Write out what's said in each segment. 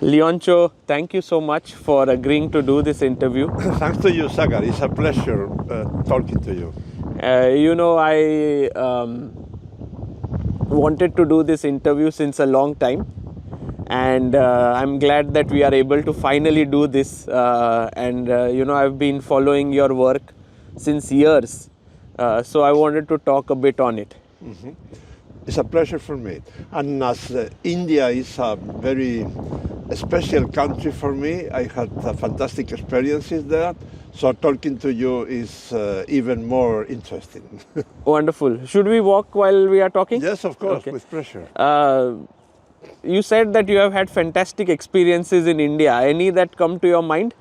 Leontxo, thank you so much for agreeing to do this interview. Thanks to you, Sagar. It's a pleasure talking to you. I wanted to do this interview since a long time, and I'm glad that we are able to finally do this. I've been following your work since years, so I wanted to talk a bit on it. Mm-hmm. It's a pleasure for me. And as India is a very special country for me, I had fantastic experiences there. So talking to you is even more interesting. Wonderful. Should we walk while we are talking? Yes, of course, okay. With pleasure. You said that you have had fantastic experiences in India. Any that come to your mind?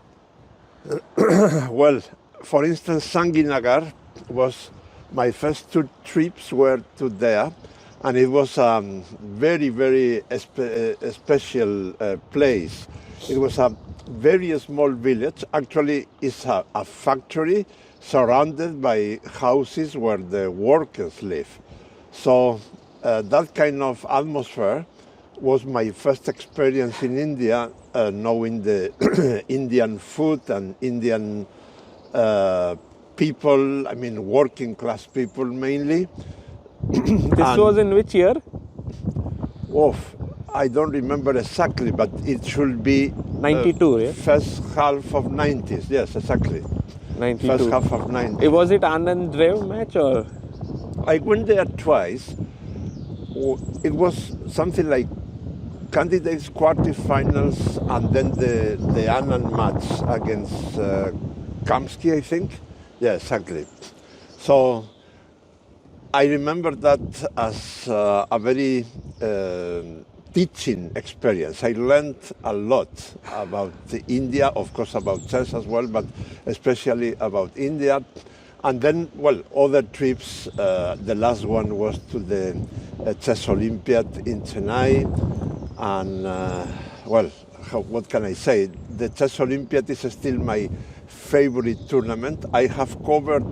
Well, for instance, Sanginagar was my first 2 trips were to there. And it was a very, very special place. It was a very small village. Actually, it's a factory surrounded by houses where the workers live. So that kind of atmosphere was my first experience in India, knowing the Indian food and Indian people, I mean working class people mainly. This was in which year? Oh, I don't remember exactly, but it should be 92, yeah? First half of 90s, yes, exactly. 92. First half of 90s. Was it Anand match or? I went there twice. It was something like candidates quarterfinals and then the Anand match against Kamsky, I think. Yeah, exactly. So I remember that as a very teaching experience. I learned a lot about India, of course about chess as well, but especially about India. And then, well, other trips, the last one was to the Chess Olympiad in Chennai. And, what can I say? The Chess Olympiad is still my favorite tournament. I have covered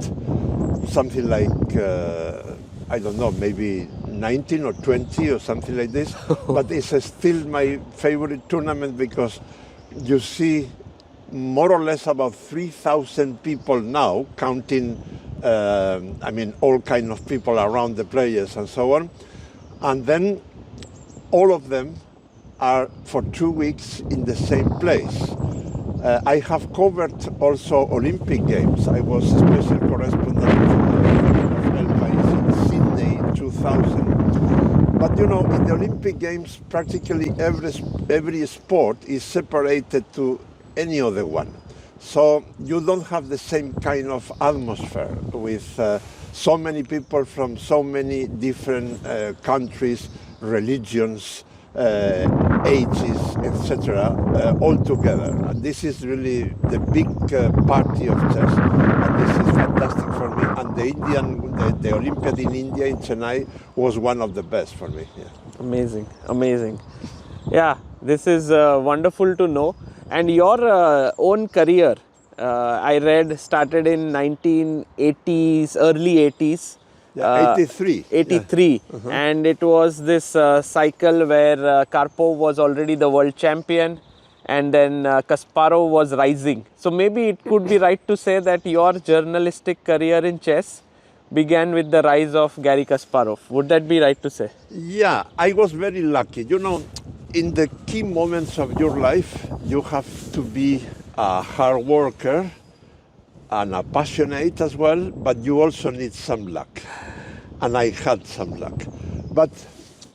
something like, I don't know, maybe 19 or 20 or something like this. But it's still my favorite tournament because you see more or less about 3,000 people now, counting, all kind of people around the players and so on. And then all of them are for 2 weeks in the same place. I have covered also Olympic Games. I was special correspondent in Sydney 2000. But in the Olympic Games, practically every sport is separated to any other one. So you don't have the same kind of atmosphere with so many people from so many different countries, religions, ages, etc., all together. And this is really the big party of chess, and this is fantastic for me. And the Olympiad in India, in Chennai, was one of the best for me. Yeah. Amazing, amazing. Yeah, this is wonderful to know. And your own career, I read, started in 1980s, early 80s. 83. 83. Yeah. And it was this cycle where Karpov was already the world champion and then Kasparov was rising. So maybe it could be right to say that your journalistic career in chess began with the rise of Garry Kasparov. Would that be right to say? Yeah, I was very lucky. In the key moments of your life, you have to be a hard worker and a passionate as well, but you also need some luck. And I had some luck. But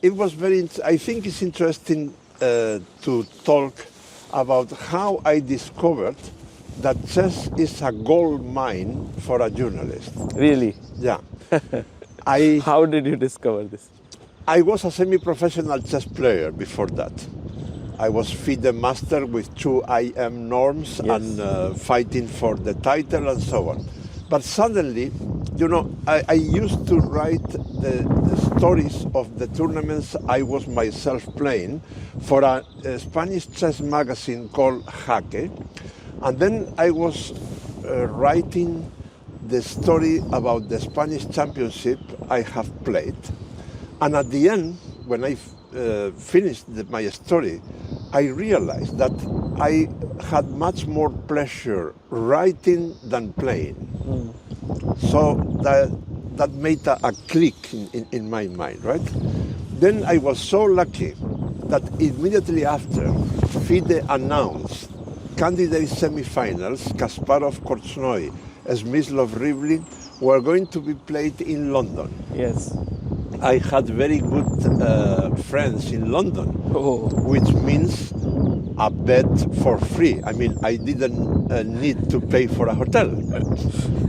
it was I think it's interesting to talk about how I discovered that chess is a gold mine for a journalist. Really? Yeah. How did you discover this? I was a semi-professional chess player before that. I was FIDE master with 2 IM norms, yes, and fighting for the title and so on. But suddenly, I used to write the stories of the tournaments I was myself playing for a Spanish chess magazine called Jaque. And then I was writing the story about the Spanish championship I have played. And at the end, when I finished my story, I realized that I had much more pleasure writing than playing. So that made a click in my mind, right? Then I was so lucky that immediately after, FIDE announced candidate semifinals, Kasparov-Korchnoi, Smyslov-Rivlin, were going to be played in London. Yes. I had very good friends in London, which means a bed for free. I mean, I didn't need to pay for a hotel.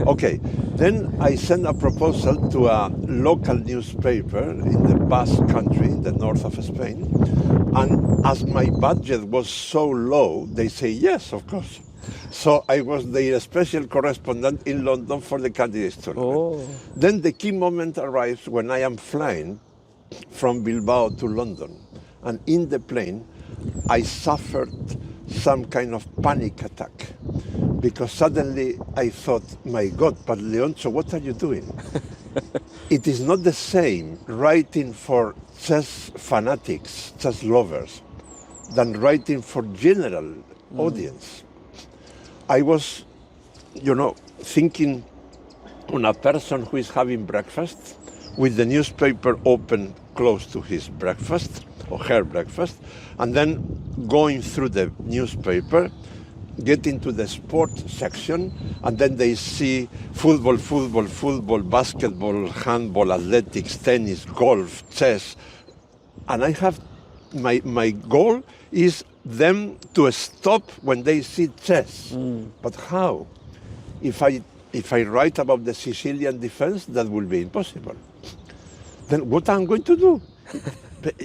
Okay, then I sent a proposal to a local newspaper in the Basque country, in the north of Spain, and as my budget was so low, they say yes, of course. So I was their special correspondent in London for the candidates tournament. Then the key moment arrives when I am flying from Bilbao to London, and in the plane I suffered some kind of panic attack, because suddenly I thought, my God, but Leontxo, what are you doing? It is not the same writing for chess fanatics, chess lovers, than writing for general audience. I was, thinking on a person who is having breakfast with the newspaper open close to his breakfast or her breakfast, and then going through the newspaper, get into the sports section, and then they see football, basketball, handball, athletics, tennis, golf, chess. And I have, my goal is them to stop when they see chess. But how? If I write about the Sicilian defense, that will be impossible. Then what I'm going to do?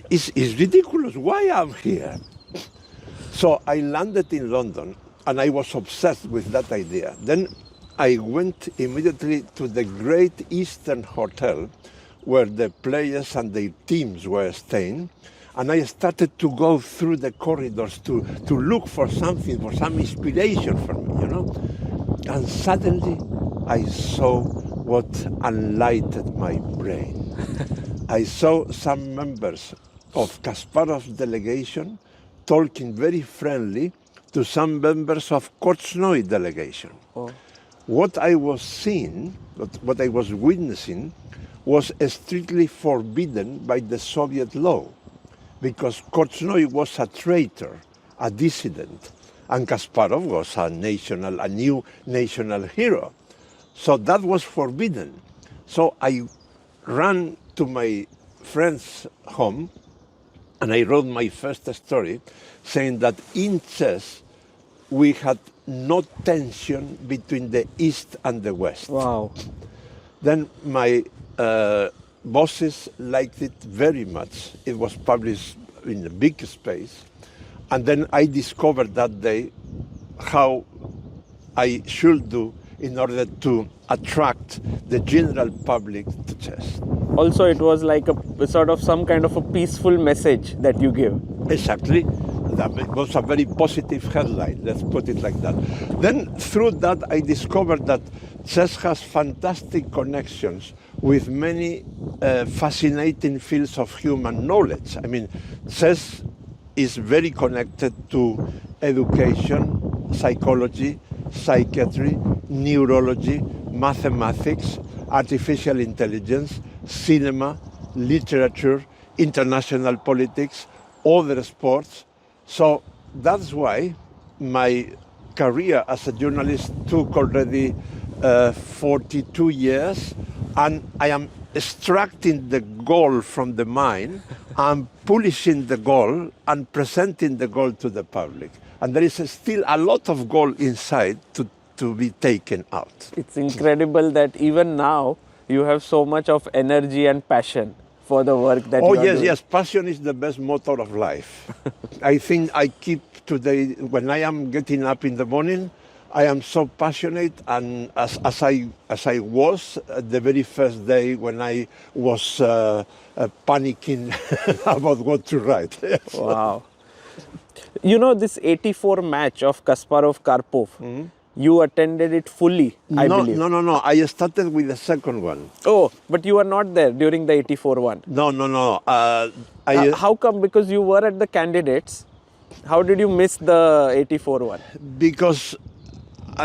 It's ridiculous. Why I'm here? So I landed in London, and I was obsessed with that idea. Then I went immediately to the Great Eastern Hotel, where the players and their teams were staying, and I started to go through the corridors to look for something, for some inspiration for me, And suddenly I saw what enlightened my brain. I saw some members of Kasparov's delegation talking very friendly to some members of Korchnoi delegation. What I was seeing, what I was witnessing, was strictly forbidden by the Soviet law, because Korchnoi was a traitor, a dissident, and Kasparov was a new national hero. So that was forbidden. So I ran to my friend's home, and I wrote my first story saying that in chess we had no tension between the East and the West. Wow. Then my bosses liked it very much. It was published in a big space. And then I discovered that day how I should do in order to attract the general public to chess. Also, it was like a sort of some kind of a peaceful message that you give. Exactly. That was a very positive headline, let's put it like that. Then through that I discovered that chess has fantastic connections with many fascinating fields of human knowledge. I mean, chess is very connected to education, psychology, psychiatry, neurology, mathematics, artificial intelligence, cinema, literature, international politics, other sports. So that's why my career as a journalist took already 42 years, and I am extracting the goal from the mind and polishing the goal and presenting the goal to the public. And there is still a lot of gold inside to be taken out. It's incredible that even now you have so much of energy and passion for the work that you are doing. Yes, passion is the best motor of life. I think I keep today, when I am getting up in the morning, I am so passionate, and as I was the very first day when I was panicking about what to write. Yes. Wow. You know, this 84 match of Kasparov-Karpov, you attended it fully, I believe. No. I started with the second one. Oh, but you were not there during the 84 one. No. How come? Because you were at the candidates. How did you miss the 84 one? Because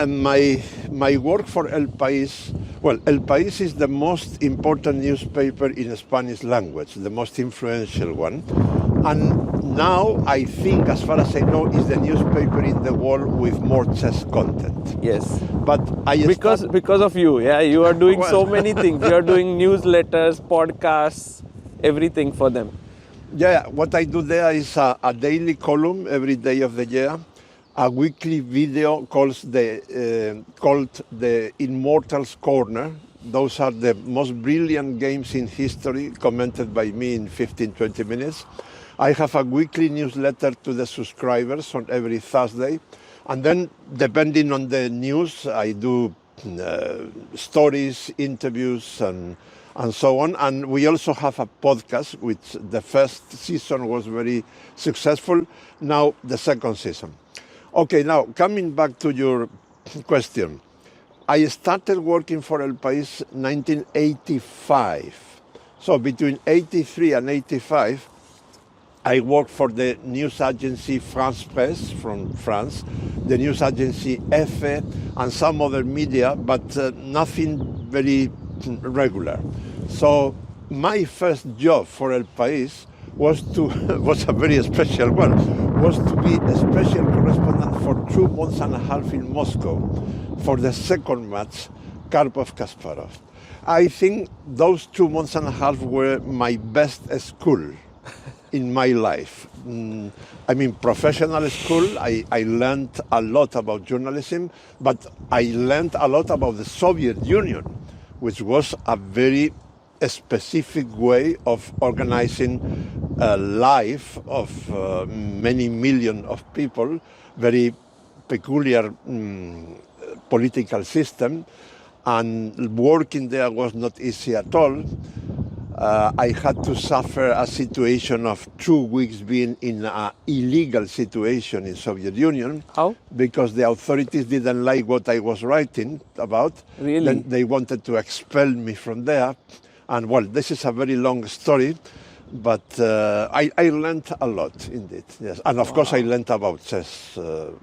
my work for El País, well, El País is the most important newspaper in Spanish language, the most influential one. And now I think, as far as I know, is the newspaper in the world with more chess content. Yes. But Because of you, yeah, you are doing so many things. You are doing newsletters, podcasts, everything for them. Yeah, what I do there is a daily column every day of the year, a weekly video called the Immortals Corner. Those are the most brilliant games in history, commented by me in 15-20 minutes. I have a weekly newsletter to the subscribers on every Thursday. And then, depending on the news, I do stories, interviews, and so on. And we also have a podcast, which the first season was very successful. Now, the second season. Okay, now, coming back to your question. I started working for El País in 1985. So between 83 and 85, I worked for the news agency France Presse from France, the news agency EFE, and some other media, but nothing very regular. So my first job for El País was a very special one, was to be a special correspondent for 2 months and a half in Moscow for the second match, Karpov-Kasparov. I think those 2 months and a half were my best school in my life. I mean, professional school, I learned a lot about journalism, but I learned a lot about the Soviet Union, which was a very specific way of organizing a life of many millions of people, very peculiar political system, and working there was not easy at all. I had to suffer a situation of 2 weeks being in an illegal situation in Soviet Union. How? Because the authorities didn't like what I was writing about. Really? Then they wanted to expel me from there. And well, this is a very long story, but I learned a lot indeed, yes. And of course I learned about chess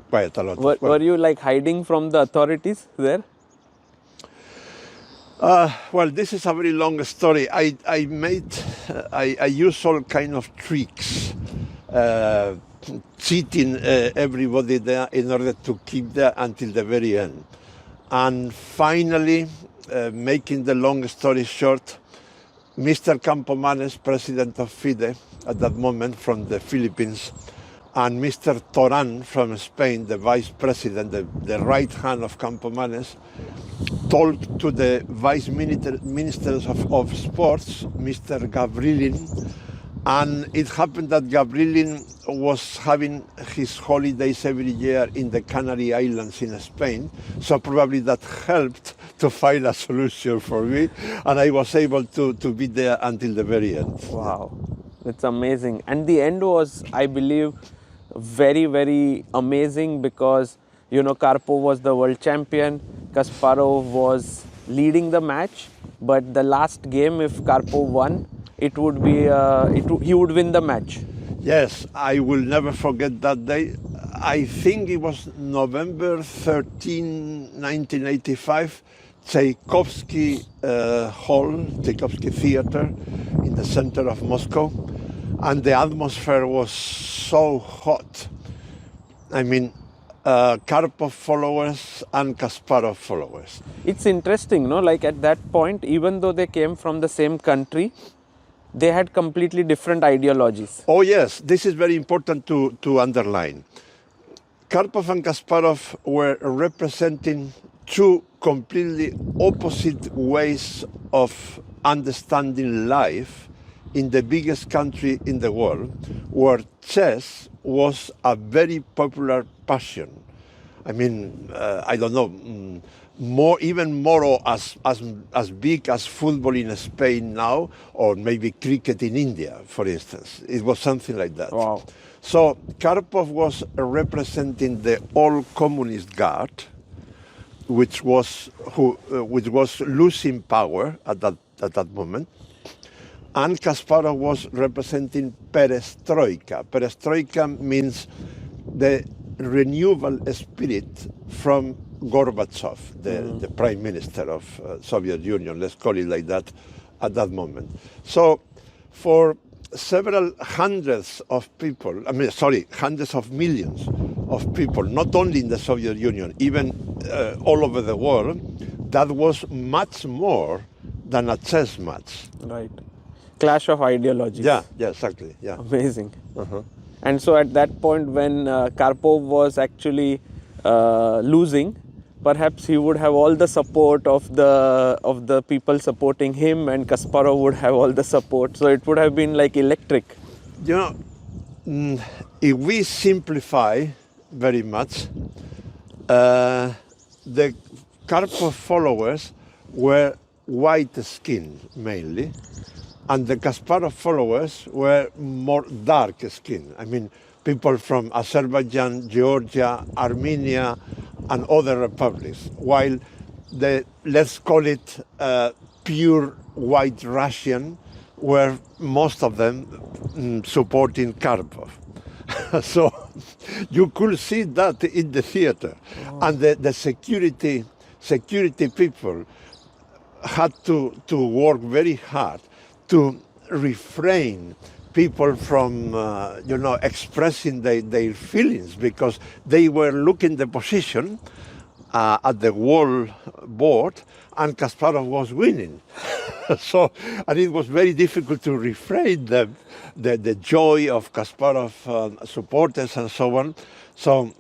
quite a lot. Were you like hiding from the authorities there? Well, this is a very long story. I use all kind of tricks, cheating everybody there in order to keep there until the very end. And finally, making the long story short, Mr. Campomanes, president of FIDE at that moment from the Philippines, and Mr. Toran from Spain, the vice president, the right hand of Campomanes, talked to the vice ministers of sports, Mr. Gavrilin, and it happened that Gavrilin was having his holidays every year in the Canary Islands in Spain, so probably that helped to find a solution for me, and I was able to be there until the very end. Wow, it's amazing. And the end was, I believe, very, very amazing because, you know, Karpov was the world champion, Kasparov was leading the match, but the last game, if Karpov won, it would be, he would win the match. Yes, I will never forget that day. I think it was November 13, 1985, Tchaikovsky Hall, Tchaikovsky Theater in the center of Moscow. And the atmosphere was so hot. I mean, Karpov followers and Kasparov followers. It's interesting, no? Like at that point, even though they came from the same country, they had completely different ideologies. Oh yes, this is very important to underline. Karpov and Kasparov were representing 2 completely opposite ways of understanding life in the biggest country in the world, where chess was a very popular passion. I mean, I don't know, even more as big as football in Spain now, or maybe cricket in India, for instance. It was something like that. Wow. So Karpov was representing the old communist guard, which was losing power at that moment. And Kasparov was representing perestroika. Perestroika means the renewal spirit from Gorbachev, the prime minister of Soviet Union, let's call it like that, at that moment. So for several hundreds of people, hundreds of millions of people, not only in the Soviet Union, even all over the world, that was much more than a chess match. Right. Clash of ideologies. Yeah, exactly. Yeah. Amazing. And so at that point when Karpov was actually losing, perhaps he would have all the support of the people supporting him, and Kasparov would have all the support. So it would have been like electric. You know, if we simplify very much, the Karpov followers were white-skinned mainly, and the Kasparov followers were more dark-skinned. I mean, people from Azerbaijan, Georgia, Armenia, and other republics, while the, let's call it pure white Russian, were most of them supporting Karpov. So you could see that in the theater. And the security people had to work very hard to refrain people from, expressing their feelings, because they were looking the position at the wall board, and Kasparov was winning. So, and it was very difficult to refrain the joy of Kasparov supporters and so on. So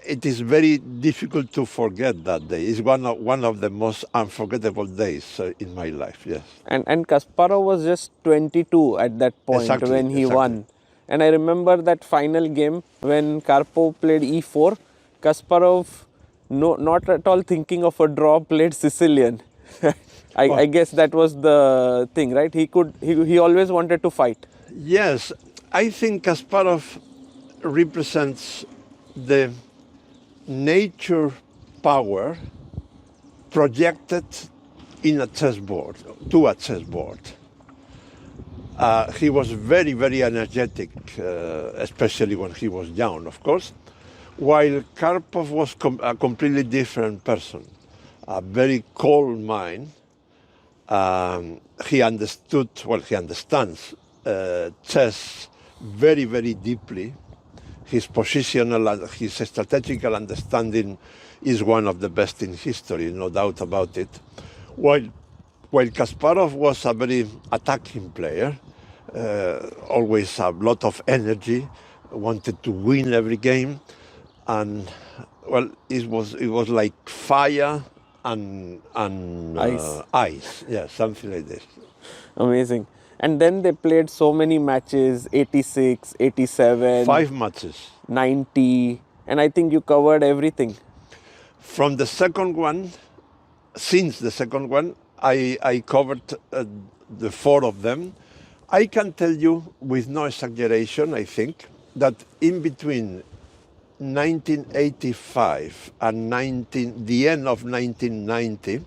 it is very difficult to forget that day. It's one of the most unforgettable days in my life, yes. And Kasparov was just 22 at that point when he won. And I remember that final game when Karpov played e4, Kasparov, not at all thinking of a draw, played Sicilian. I guess that was the thing, right? He always wanted to fight. Yes, I think Kasparov represents the nature power projected in a chessboard, to a chessboard. He was very, very energetic, especially when he was young, of course, while Karpov was a completely different person, a very cold mind. He understands chess very, very deeply. His positional, his strategical understanding is one of the best in history, no doubt about it. While Kasparov was a very attacking player, always a lot of energy, wanted to win every game, and well, it was like fire and ice, yeah, something like this. Amazing. And then they played so many matches, 86, 87. 5 matches. 90. And I think you covered everything. From the second one, since the second one, I covered the 4 of them. I can tell you with no exaggeration, I think, that in between 1985 and the end of 1990,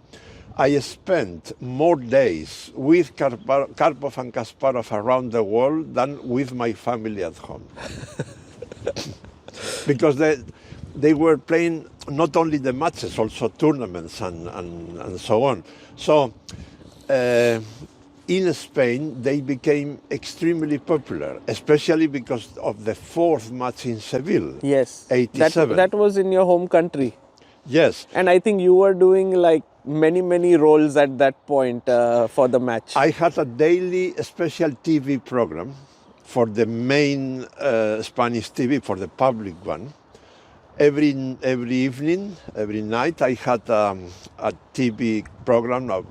I spent more days with Karpov and Kasparov around the world than with my family at home. Because they were playing not only the matches, also tournaments and so on. So in Spain, they became extremely popular, especially because of the 4th match in Seville. Yes, 87. That was in your home country. Yes. And I think you were doing like many roles at that point for the match. I had a daily special TV program for the main Spanish TV, for the public one. Every evening, every night, I had a TV program of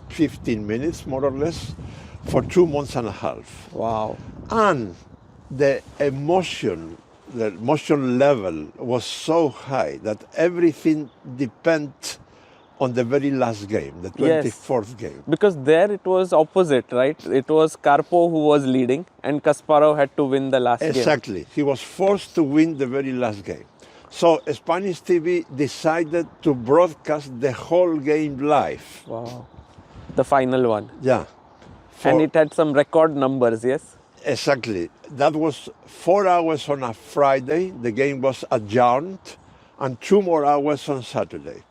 15 minutes, more or less, for 2 months and a half. Wow. And the emotion level was so high that everything depended on the very last game, the 24th game. Because there it was opposite, right? It was Karpov who was leading and Kasparov had to win the last game. Exactly. He was forced to win the very last game. So Spanish TV decided to broadcast the whole game live. Wow. The final one. Yeah. And it had some record numbers, yes? Exactly. that was 4 hours on a Friday. The game was adjourned, and 2 more hours on Saturday.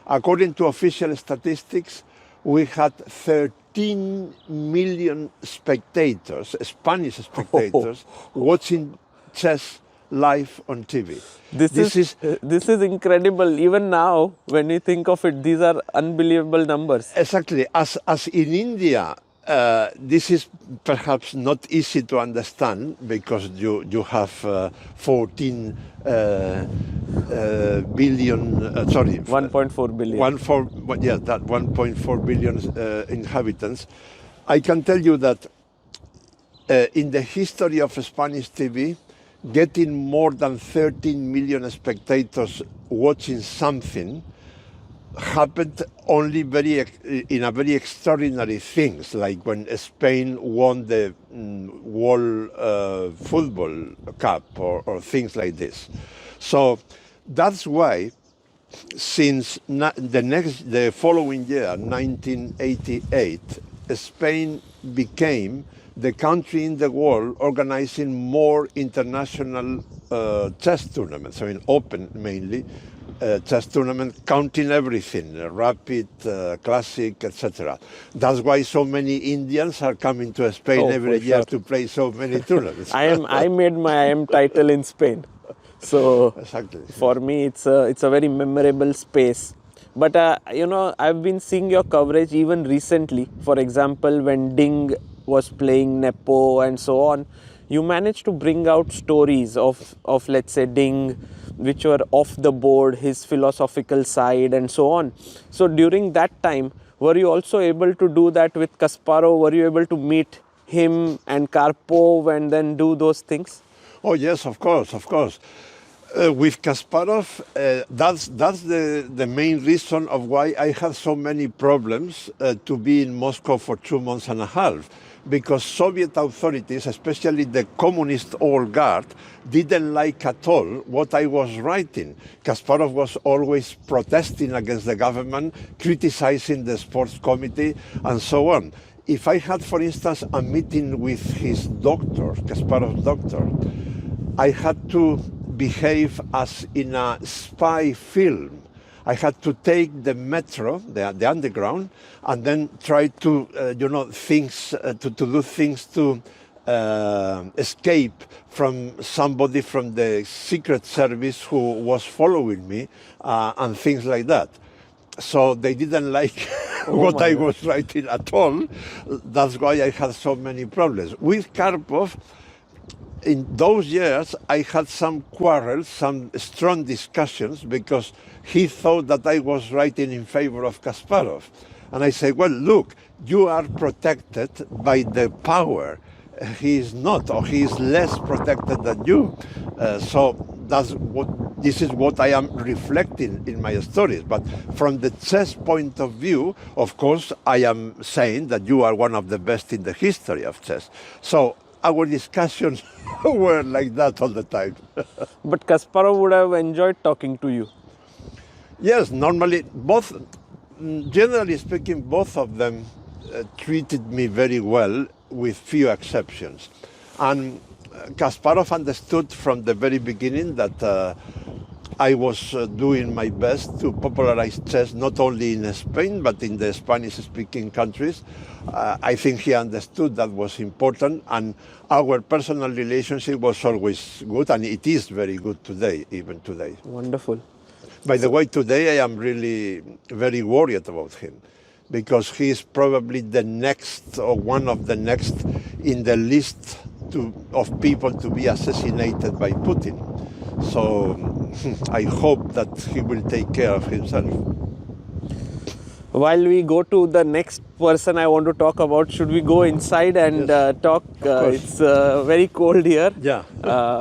According to official statistics, we had 13 million spectators, Spanish spectators, watching chess live on TV. This is incredible. Even now, when you think of it, these are unbelievable numbers. Exactly. As in India, this is perhaps not easy to understand because you have 14 billion, sorry. 1.4 billion. That 1.4 billion inhabitants. I can tell you that in the history of Spanish TV, getting more than 13 million spectators watching something happened only in a very extraordinary things, like when Spain won the World Football Cup or things like this. So that's why, since the following year, 1988, Spain became the country in the world organizing more international chess tournaments, I mean open mainly, chess tournament, counting everything, rapid, classic, etc. That's why so many Indians are coming to Spain every year to play so many tournaments. I made my IM title in Spain, so exactly. For me it's a very memorable space. But you know, I've been seeing your coverage even recently. For example, when Ding was playing Nepo and so on, you managed to bring out stories of let's say Ding, which were off the board, his philosophical side and so on. So during that time, were you also able to do that with Kasparov? Were you able to meet him and Karpov and then do those things? Oh yes, of course. With Kasparov, that's the main reason of why I had so many problems to be in Moscow for 2 months and a half. Because Soviet authorities, especially the communist old guard, didn't like at all what I was writing. Kasparov was always protesting against the government, criticizing the sports committee, and so on. If I had, for instance, a meeting with his doctor, Kasparov's doctor, I had to behave as in a spy film. I had to take the metro, the underground, and then try to, do things to escape from somebody from the Secret Service who was following me, and things like that. So they didn't like what I was writing at all. That's why I had so many problems. With Karpov, in those years, I had some quarrels, some strong discussions, because he thought that I was writing in favor of Kasparov. And I said, well, look, you are protected by the power. He is not, or he is less protected than you. So this is what I am reflecting in my stories. But from the chess point of view, of course, I am saying that you are one of the best in the history of chess. So our discussions were like that all the time. But Kasparov would have enjoyed talking to you. Yes, normally, generally speaking, both of them treated me very well, with few exceptions. And Kasparov understood from the very beginning that I was doing my best to popularize chess not only in Spain but in the Spanish-speaking countries. I think he understood that was important, and our personal relationship was always good, and it is very good today, even today. Wonderful. By the way, today I am really very worried about him, because he is probably the next, or one of the next, in the list of people to be assassinated by Putin. So I hope that he will take care of himself. While we go to the next person I want to talk about, should we go inside and talk? It's very cold here. Yeah.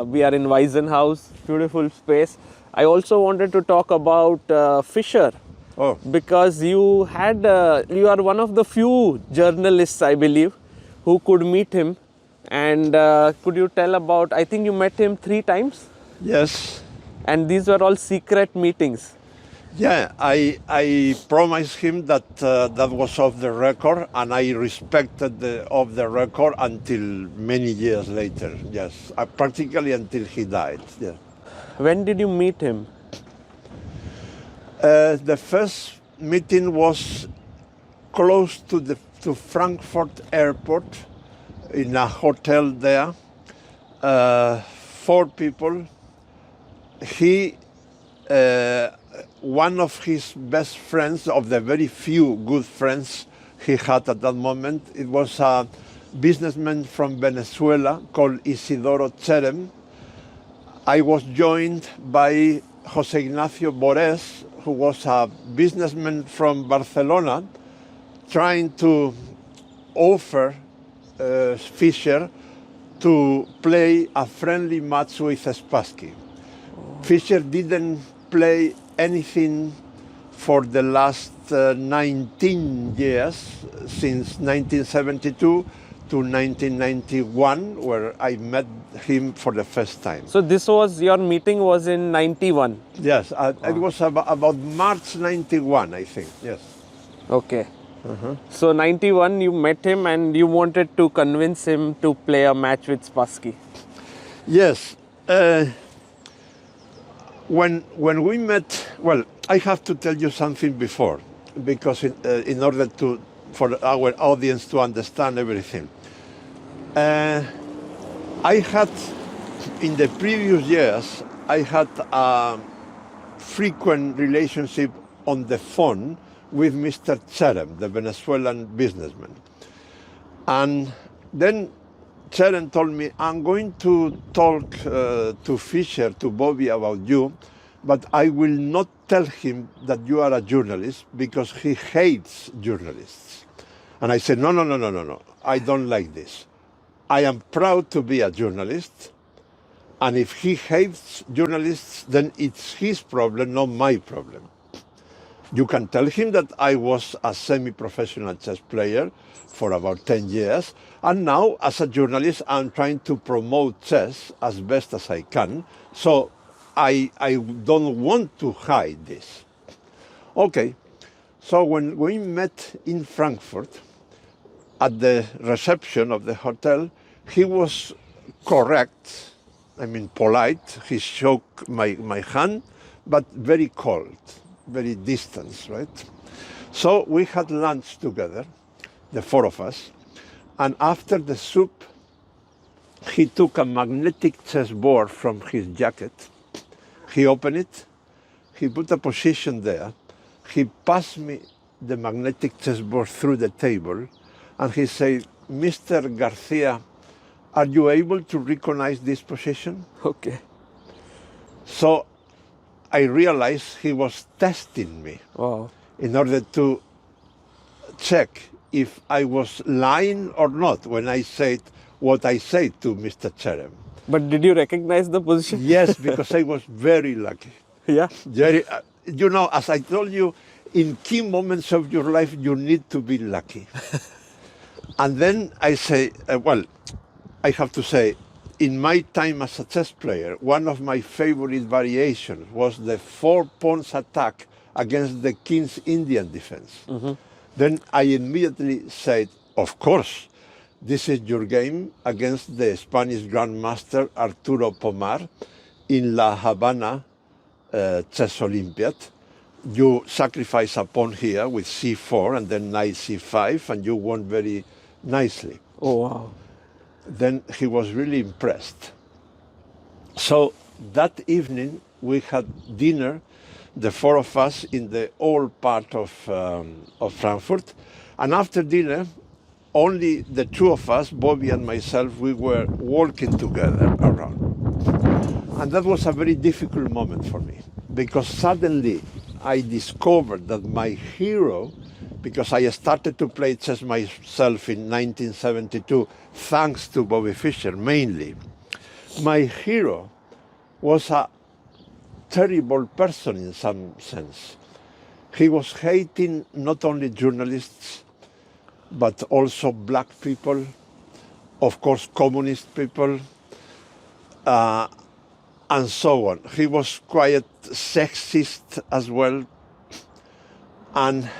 We are in Wiesenhaus, beautiful space. I also wanted to talk about Fischer. Oh. Because you are one of the few journalists, I believe, who could meet him. And could you tell about, I think you met him 3 times? Yes. And these were all secret meetings. Yeah, I promised him that that was off the record, and I respected the off the record until many years later. Yes, practically until he died. Yeah. When did you meet him? The first meeting was close to Frankfurt Airport, in a hotel there. 4 people. He, one of his best friends, of the very few good friends he had at that moment, it was a businessman from Venezuela called Isidoro Cherem. I was joined by Jose Ignacio Bores, who was a businessman from Barcelona, trying to offer Fischer to play a friendly match with Spassky. Fischer didn't play anything for the last 19 years, since 1972 to 1991, where I met him for the first time. So this was, your meeting was in 91? Yes, it was about March 91, I think, yes. Okay. So 91 you met him and you wanted to convince him to play a match with Spassky. Yes. When we met, well, I have to tell you something before, because in order for our audience to understand everything. I had, in the previous years, I had a frequent relationship on the phone with Mr. Cherem, the Venezuelan businessman. And then Cherem told me, I'm going to talk to Fischer, to Bobby, about you, but I will not tell him that you are a journalist, because he hates journalists. And I said, no, I don't like this. I am proud to be a journalist, and if he hates journalists, then it's his problem, not my problem. You can tell him that I was a semi-professional chess player for about 10 years, and now as a journalist I'm trying to promote chess as best as I can, so I don't want to hide this. Okay, so when we met in Frankfurt, at the reception of the hotel, he was correct, I mean polite, he shook my hand, but very cold, very distant, right? So we had lunch together, the 4 of us, and after the soup, he took a magnetic chessboard from his jacket, he opened it, he put a position there, he passed me the magnetic chessboard through the table, and he said, Mr. Garcia, are you able to recognize this position? Okay. So I realized he was testing me. Wow. In order to check if I was lying or not when I said what I said to Mr. Cherem. But did you recognize the position? Yes, because I was very lucky. Yeah. Very, you know, as I told you, in key moments of your life, you need to be lucky. And then I say, well, I have to say, in my time as a chess player, one of my favorite variations was the 4 pawns attack against the king's Indian defense. Then I immediately said, of course, this is your game against the Spanish Grandmaster Arturo Pomar in La Habana Chess Olympiad. You sacrifice a pawn here with c4 and then knight c5, and you won very nicely. Oh, wow. Then he was really impressed. So that evening we had dinner, the 4 of us, in the old part of Frankfurt. And after dinner, only the 2 of us, Bobby and myself, we were walking together around. And that was a very difficult moment for me, because suddenly I discovered that my hero, because I started to play chess myself in 1972, thanks to Bobby Fischer mainly, my hero was a terrible person in some sense. He was hating not only journalists, but also black people, of course communist people, and so on. He was quite sexist as well, And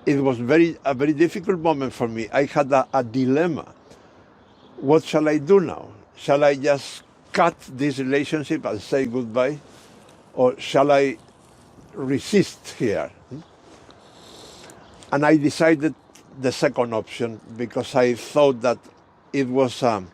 it was a very difficult moment for me. I had a dilemma. What shall I do now? Shall I just cut this relationship and say goodbye? Or shall I resist here? And I decided the second option because I thought that it was a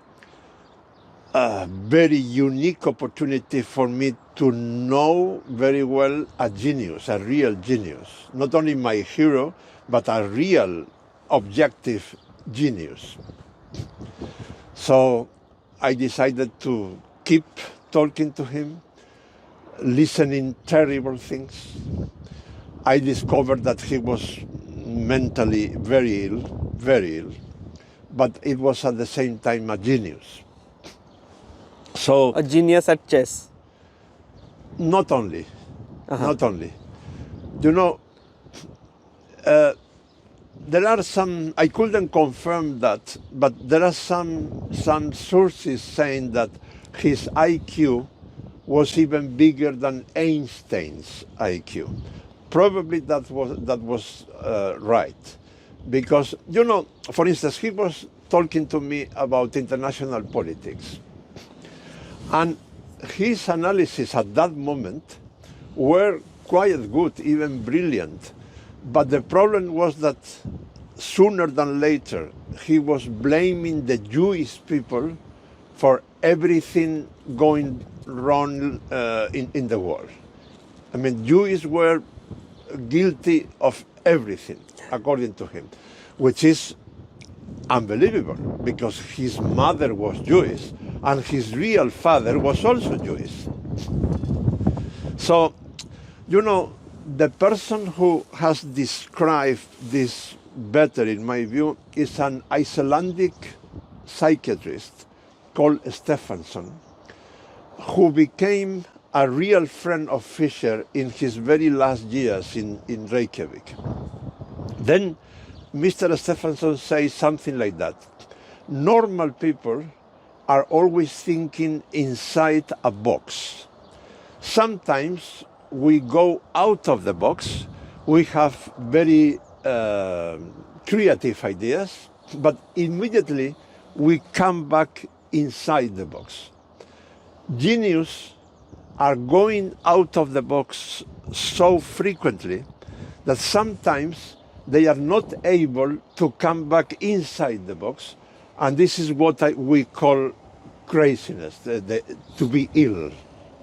very unique opportunity for me to know very well a genius, a real genius. Not only my hero, but a real objective genius. So I decided to keep talking to him, listening terrible things. I discovered that he was mentally very ill, but it was at the same time a genius. So A genius at chess. not only. You know, there are some, I couldn't confirm that, but there are some sources saying that his IQ was even bigger than Einstein's IQ. Probably that was right, because, you know, for instance, he was talking to me about international politics, and his analysis at that moment were quite good, even brilliant. But the problem was that sooner than later, he was blaming the Jewish people for everything going wrong in the world. I mean, Jews were guilty of everything, according to him, which is unbelievable, because his mother was Jewish and his real father was also Jewish. So, you know, the person who has described this better, in my view, is an Icelandic psychiatrist called Stephenson, who became a real friend of Fischer in his very last years in Reykjavik. Then Mr. Stephenson says something like that: normal people are always thinking inside a box. Sometimes we go out of the box, we have very creative ideas, but immediately we come back inside the box. Genius are going out of the box so frequently that sometimes they are not able to come back inside the box, and this is what we call craziness, to be ill,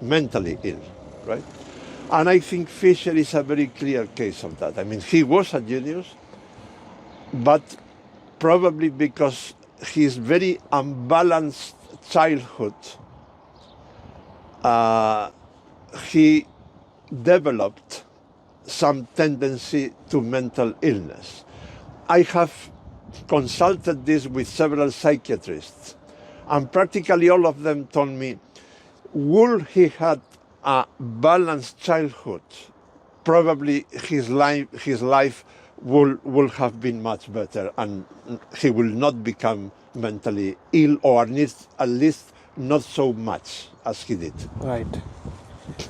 mentally ill, right? And I think Fischer is a very clear case of that. I mean, he was a genius, but probably because his very unbalanced childhood, he developed some tendency to mental illness. I have consulted this with several psychiatrists, and practically all of them told me, would he had a balanced childhood, probably his life will have been much better, and he will not become mentally ill, or at least not so much as he did. Right.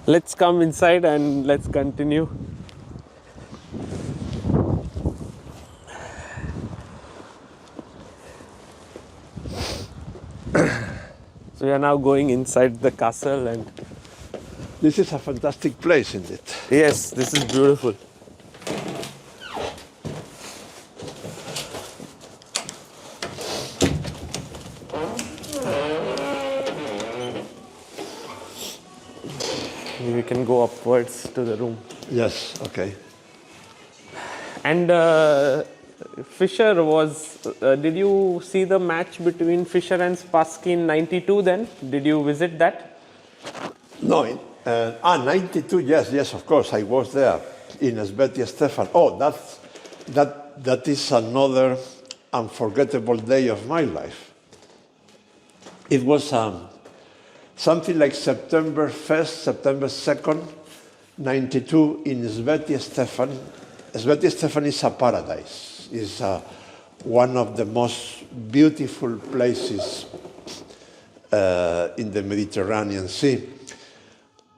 Let's come inside and let's continue. So we are now going inside the castle, and this is a fantastic place, isn't it? yes, this is beautiful. We can go upwards to the room. Yes, okay. And Fischer was, did you see the match between Fischer and Spassky in 92 then? Did you visit that? No, 92, yes, of course, I was there in Svetya Stefan. Oh, that is another unforgettable day of my life. It was something like September 1st, September 2nd, 92 in Svetya Stefan. Svetya Stefan is a paradise. It's one of the most beautiful places in the Mediterranean Sea.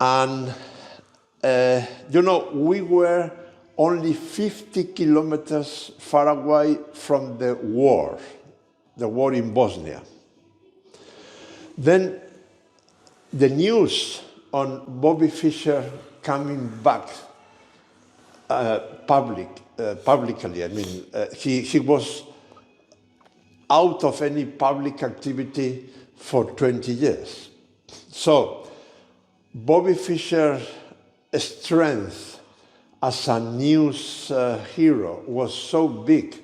And, you know, we were only 50 kilometers far away from the war in Bosnia. Then the news on Bobby Fischer coming back publicly, I mean, he was out of any public activity for 20 years. So Bobby Fischer's strength as a news hero was so big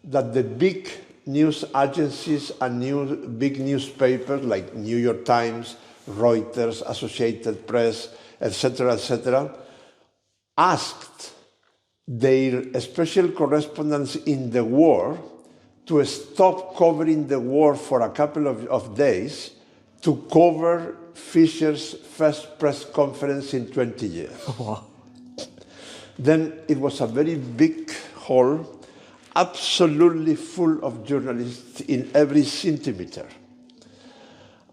that the big news agencies and big newspapers like New York Times, Reuters, Associated Press, etc., asked their special correspondents in the war to stop covering the war for a couple of days to cover Fischer's first press conference in 20 years. Wow. Then it was a very big hall, absolutely full of journalists in every centimeter.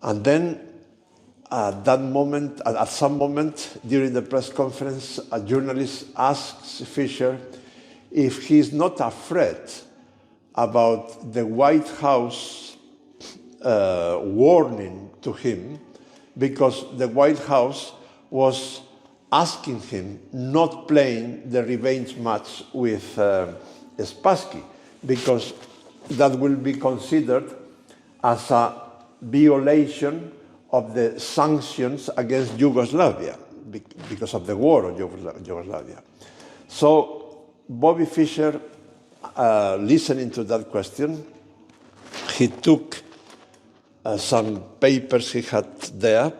And then at some moment during the press conference, a journalist asks Fischer if he's not afraid about the White House warning to him, because the White House was asking him not playing the revenge match with Spassky, because that will be considered as a violation of the sanctions against Yugoslavia because of the war on Yugoslavia. So Bobby Fischer, listening to that question, he took some papers he had there.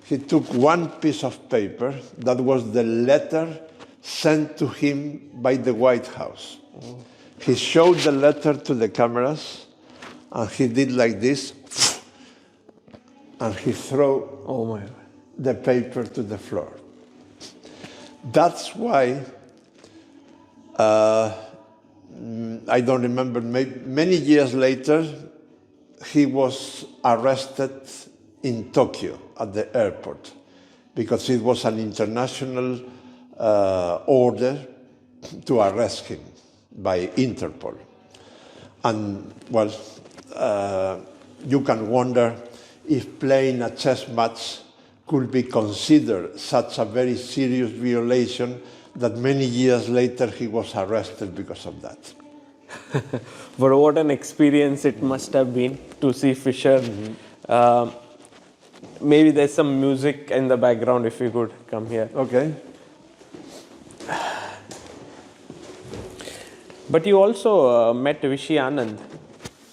He took one piece of paper that was the letter sent to him by the White House. He showed the letter to the cameras, and he did like this, and he threw the paper to the floor. That's why, I don't remember, many years later, he was arrested in Tokyo at the airport, because it was an international order to arrest him by Interpol. And, well, you can wonder if playing a chess match could be considered such a very serious violation that many years later he was arrested because of that. But what an experience it must have been to see Fischer. Mm-hmm. Maybe there's some music in the background, if you could come here. Okay. But you also met Vishy Anand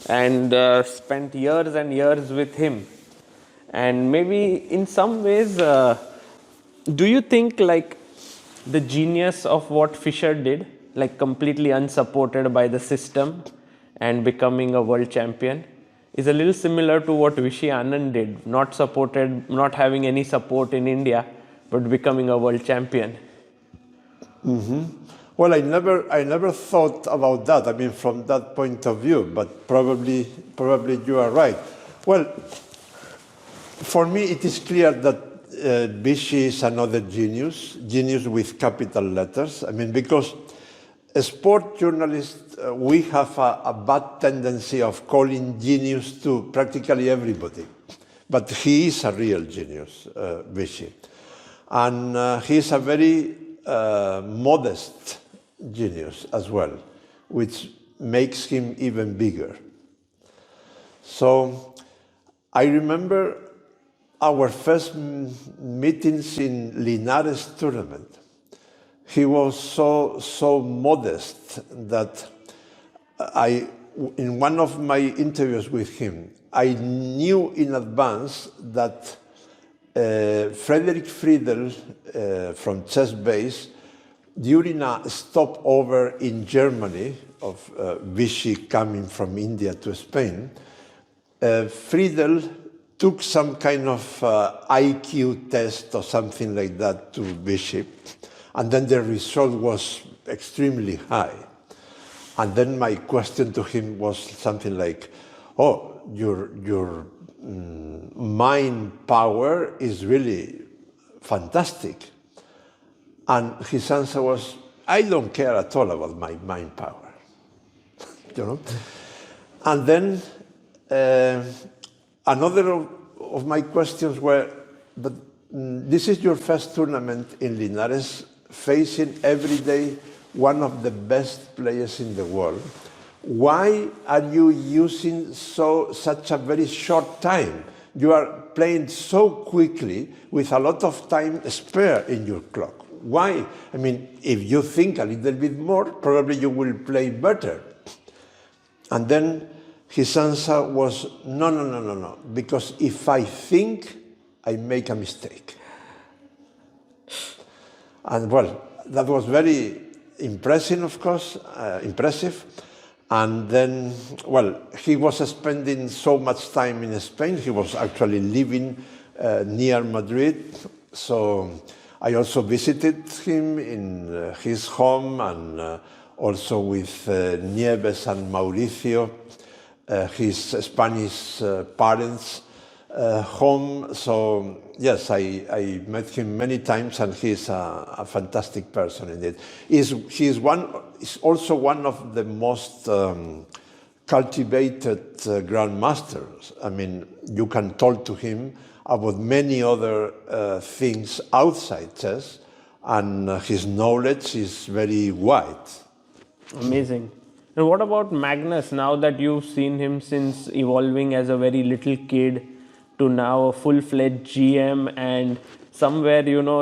and spent years and years with him. And maybe in some ways, do you think like the genius of what Fischer did, like completely unsupported by the system and becoming a world champion, is a little similar to what Vishy Anand did, not supported, not having any support in India, but becoming a world champion? Mm-hmm. Well, I never thought about that. I mean, from that point of view, but probably you are right. Well, for me, it is clear that Vishy is another genius with capital letters. I mean, because as sport journalists, we have a bad tendency of calling genius to practically everybody. But he is a real genius, Vishy. And he is a very modest genius as well, which makes him even bigger. So I remember our first meetings in Linares tournament. He was so modest that in one of my interviews with him, I knew in advance that Frederick Friedel from ChessBase, during a stopover in Germany of Vishy coming from India to Spain, Friedel took some kind of IQ test or something like that to Vishy, and then the result was extremely high. And then my question to him was something like, "Oh, your mind power is really fantastic." And his answer was, I don't care at all about my mind power, you know. And then another of my questions were, but this is your first tournament in Linares, facing every day one of the best players in the world. Why are you using such a very short time? You are playing so quickly with a lot of time spare in your clock. Why? I mean, if you think a little bit more, probably you will play better. And then his answer was, no, because if I think, I make a mistake. And well, that was very impressive, of course, impressive. And then, well, he was spending so much time in Spain. He was actually living near Madrid. So I also visited him in his home, and also with Nieves and Mauricio, his Spanish parents' home. So yes, I met him many times, and he's a fantastic person indeed. He's also one of the most cultivated grandmasters. I mean, you can talk to him about many other things outside chess, and his knowledge is very wide. Amazing. And what about Magnus, now that you've seen him since evolving as a very little kid to now a full-fledged GM, and somewhere, you know,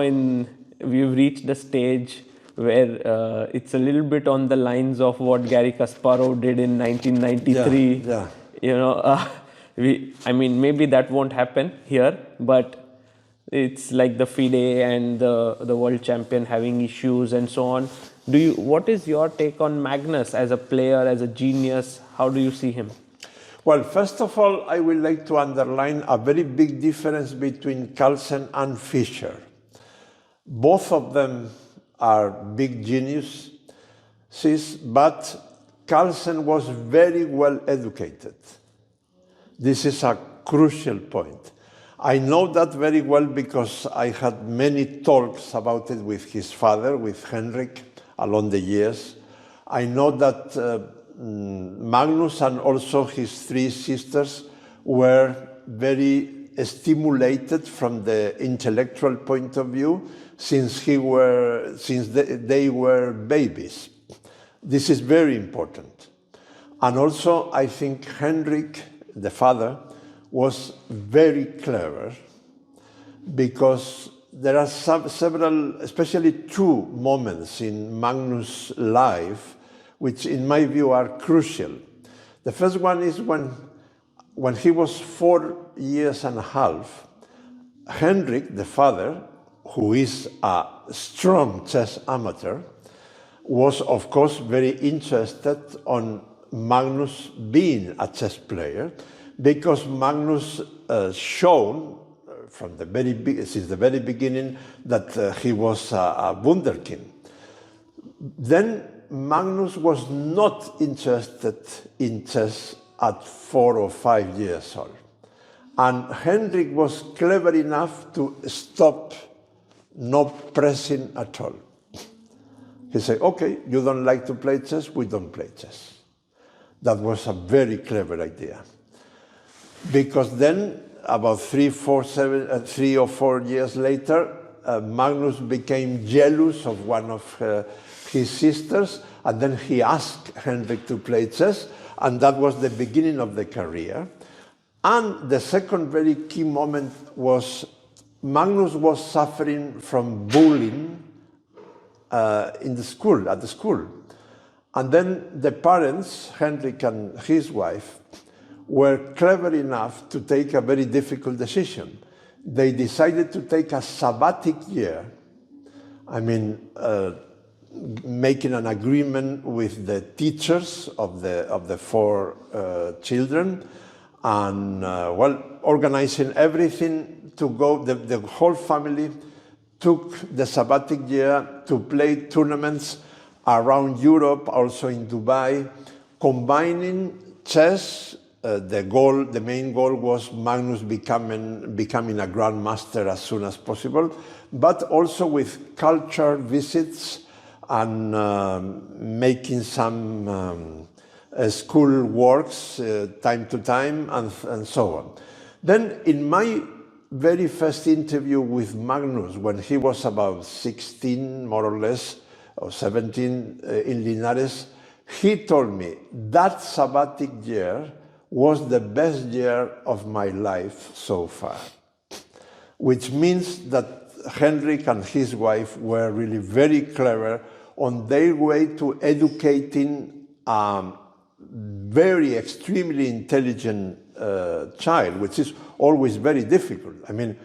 we've reached the stage where it's a little bit on the lines of what Garry Kasparov did in 1993. Yeah. You know, I mean, maybe that won't happen here, but it's like the FIDE and the world champion having issues and so on. What is your take on Magnus as a player, as a genius? How do you see him? Well, first of all, I would like to underline a very big difference between Carlsen and Fischer. Both of them are big geniuses, but Carlsen was very well educated. This is a crucial point. I know that very well because I had many talks about it with his father, with Henrik, along the years. I know that Magnus and also his three sisters were very stimulated from the intellectual point of view since they were babies. This is very important. And also, I think Henrik, the father, was very clever, because there are several, especially two moments in Magnus' life which in my view are crucial. The first one is when he was 4 years and a half, Henrik, the father, who is a strong chess amateur, was of course very interested on Magnus being a chess player, because Magnus shown from since the very beginning that he was a wunderkind. Then Magnus was not interested in chess at 4 or 5 years old. And Henrik was clever enough to stop not pressing at all. He said, okay, you don't like to play chess, we don't play chess. That was a very clever idea. Because then, about 3 or 4 years later, Magnus became jealous of one of his sisters, and then he asked Henrik to play chess, and that was the beginning of the career. And the second very key moment was Magnus was suffering from bullying at the school. And then the parents, Henrik and his wife, were clever enough to take a very difficult decision. They decided to take a sabbatic year. I mean, making an agreement with the teachers of the 4 children, and organizing everything to go. The whole family took the sabbatic year to play tournaments around Europe, also in Dubai, combining chess. The main goal was Magnus becoming a grandmaster as soon as possible, but also with culture visits and making some school works time to time and so on. Then in my very first interview with Magnus, when he was about 16, more or less, or 17 in Linares, he told me that sabbatic year was the best year of my life so far, which means that Henrik and his wife were really very clever on their way to educating a very extremely intelligent child, which is always very difficult. I mean,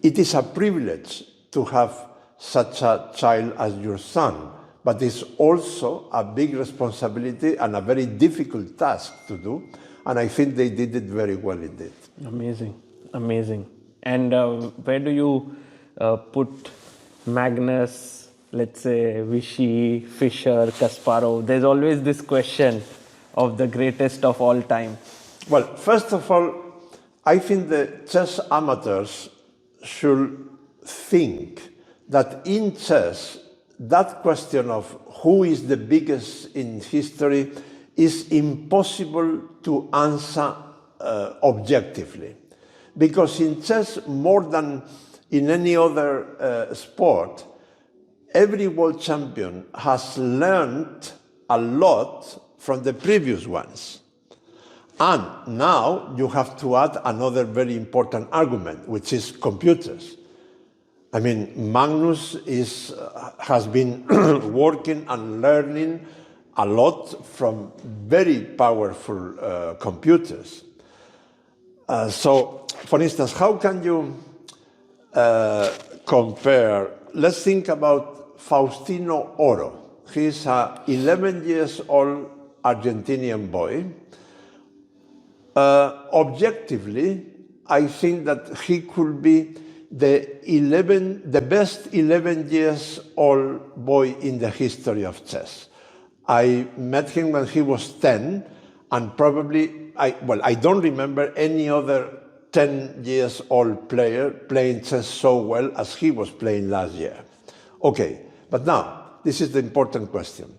it is a privilege to have such a child as your son, but it's also a big responsibility and a very difficult task to do, and I think they did it very well indeed. Amazing, amazing. And where do you put Magnus, let's say Vishy, Fischer, Kasparov? There's always this question of the greatest of all time. Well, first of all, I think the chess amateurs should think that in chess, that question of who is the biggest in history is impossible to answer objectively. Because in chess, more than in any other sport, every world champion has learned a lot from the previous ones. And now you have to add another very important argument, which is computers. I mean, Magnus has been working and learning a lot from very powerful computers. So, for instance, how can you compare? Let's think about Faustino Oro. He's an 11 years old Argentinian boy. Objectively, I think that he could be the best 11 years old boy in the history of chess. I met him when he was 10, and probably, I don't remember any other 10 years old player playing chess so well as he was playing last year. Okay, but now, this is the important question.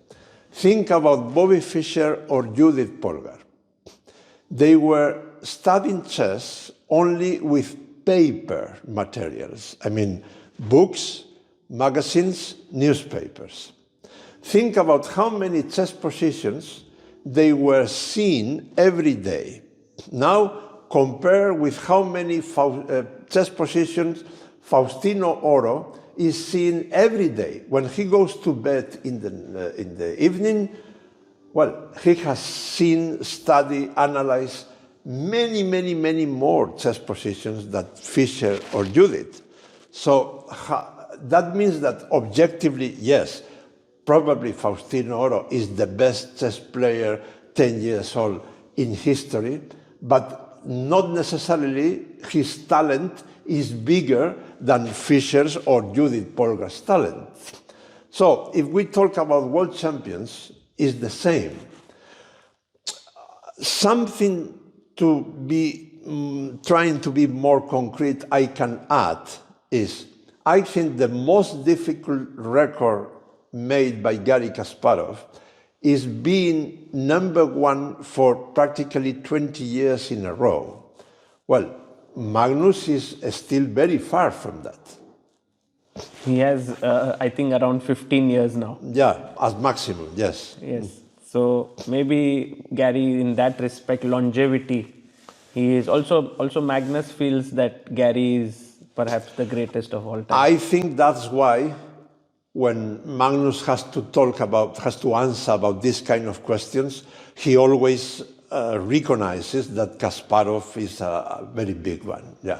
Think about Bobby Fischer or Judit Polgar. They were studying chess only with paper materials. I mean, books, magazines, newspapers. Think about how many chess positions they were seeing every day. Now, compare with how many chess positions Faustino Oro is seeing every day. When he goes to bed in the evening, well, he has seen, studied, analyzed many, many, many more chess positions than Fischer or Judit. So that means that objectively, yes, probably Faustino Oro is the best chess player 10 years old in history, but not necessarily his talent is bigger than Fischer's or Judit Polgar's talent. So if we talk about world champions, it's the same. Something to be trying to be more concrete I can add is, I think the most difficult record made by Garry Kasparov is being #1 for practically 20 years in a row. Well, Magnus is still very far from that. He has, I think, around 15 years now. Yeah, as maximum, yes. Yes. So maybe Garry, in that respect, longevity, he is also Magnus feels that Garry is perhaps the greatest of all time. I think that's why when Magnus has to answer about this kind of questions, he always recognizes that Kasparov is a very big one. Yeah.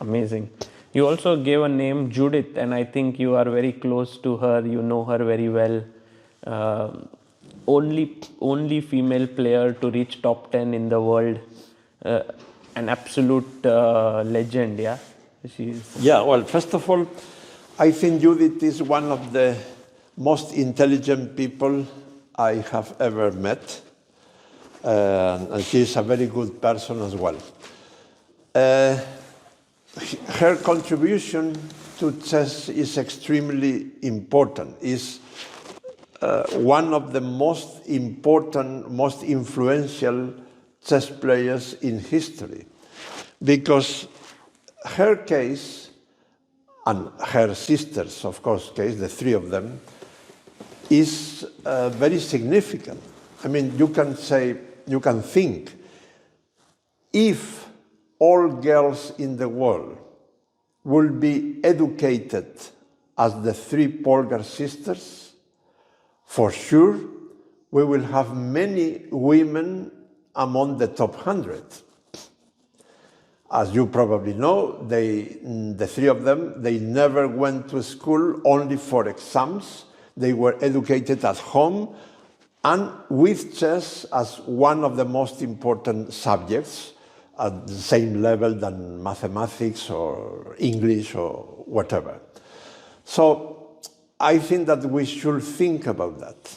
Amazing. You also gave a name, Judit, and I think you are very close to her. You know her very well. Only female player to reach top 10 in the world. An absolute legend, yeah? Yeah, well, first of all, I think Judit is one of the most intelligent people I have ever met. And she is a very good person as well. Her contribution to chess is extremely important. Is one of the most important, most influential chess players in history, because her case and her sisters, of course, case, the three of them, is very significant. I mean, you can say, you can think, if all girls in the world will be educated as the three Polgar sisters, for sure we will have many women among the top 100. As you probably know, the three of them, they never went to school only for exams. They were educated at home and with chess as one of the most important subjects at the same level than mathematics or English or whatever. So I think that we should think about that.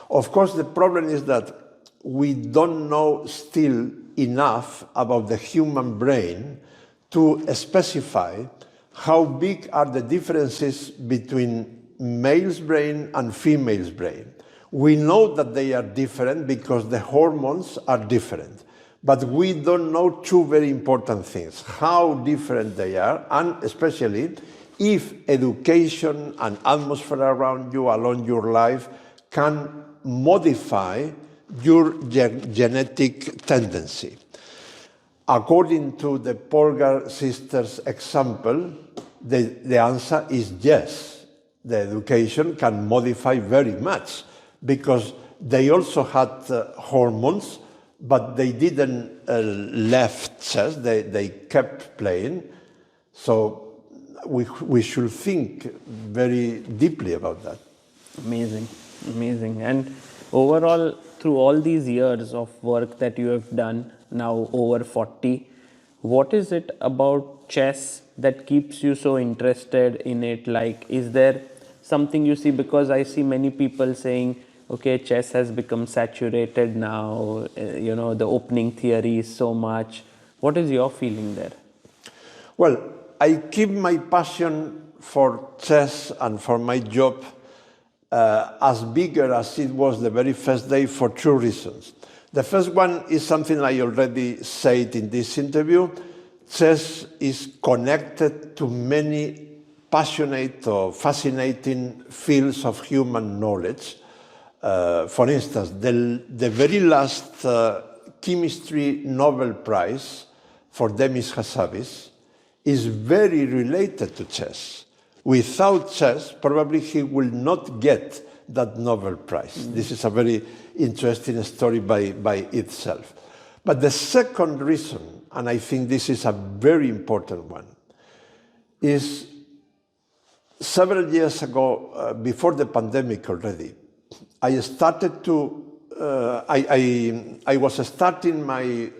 Of course, the problem is that we don't know still enough about the human brain to specify how big are the differences between male's brain and female's brain. We know that they are different because the hormones are different, but we don't know two very important things: how different they are, and especially if education and atmosphere around you along your life can modify your genetic tendency. According to the Polgar sisters' example, the answer is yes. The education can modify very much because they also had hormones, but they didn't left chess, they kept playing. So we should think very deeply about that. Amazing, amazing. And overall, through all these years of work that you have done, now over 40, what is it about chess that keeps you so interested in it? Like, is there something you see? Because I see many people saying, okay, chess has become saturated now, the opening theory is so much. What is your feeling there? Well, I keep my passion for chess and for my job as bigger as it was the very first day for two reasons. The first one is something I already said in this interview. Chess is connected to many passionate or fascinating fields of human knowledge. For instance, the very last chemistry Nobel Prize for Demis Hassabis is very related to chess. Without chess, probably he will not get that Nobel Prize. This is a very interesting story by itself. But the second reason, and I think this is a very important one, is several years ago, before the pandemic already, I started to, I was starting my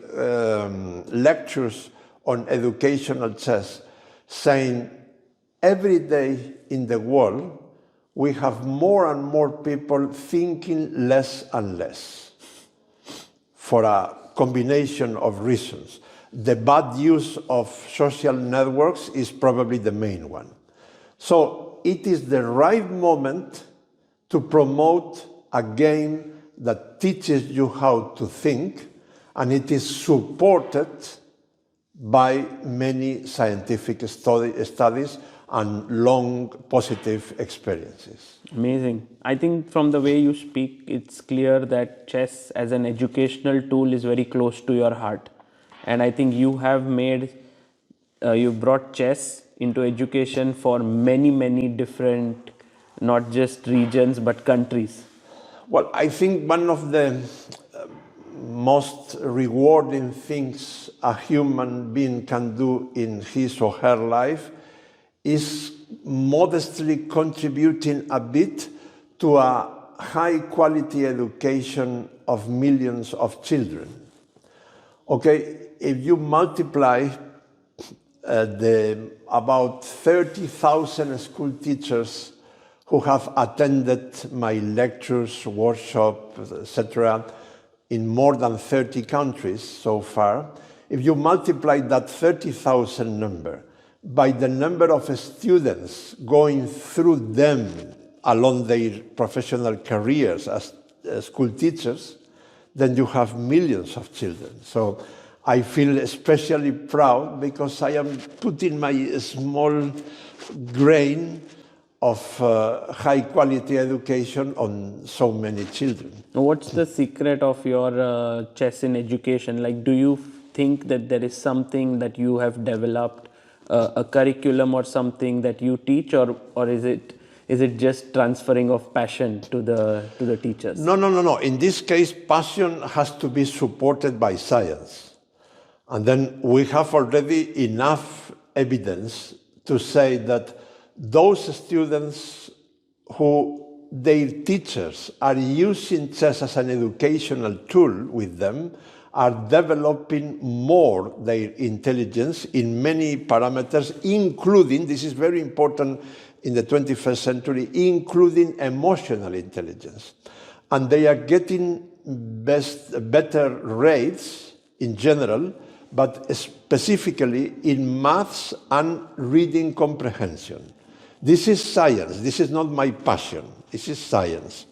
lectures on educational chess saying, every day in the world, we have more and more people thinking less and less for a combination of reasons. The bad use of social networks is probably the main one. So it is the right moment to promote a game that teaches you how to think, and it is supported by many scientific studies and long positive experiences. Amazing. I think from the way you speak, it's clear that chess as an educational tool is very close to your heart. And I think you have you brought chess into education for many, many different, not just regions, but countries. Well, I think one of the most rewarding things a human being can do in his or her life is modestly contributing a bit to a high-quality education of millions of children. Okay, if you multiply the about 30,000 school teachers who have attended my lectures, workshops, etc., in more than 30 countries so far, if you multiply that 30,000 number by the number of students going through them along their professional careers as school teachers, then you have millions of children. So I feel especially proud because I am putting my small grain of high quality education on so many children. What's the secret of your chess in education? Like, do you think that there is something that you have developed, a curriculum or something that you teach, or is it just transferring of passion to the teachers? No. In this case, passion has to be supported by science. And then we have already enough evidence to say that those students who their teachers are using chess as an educational tool with them are developing more their intelligence in many parameters, including, this is very important in the 21st century, including emotional intelligence. And they are getting better rates in general, but specifically in maths and reading comprehension. This is science. This is not my passion. This is science.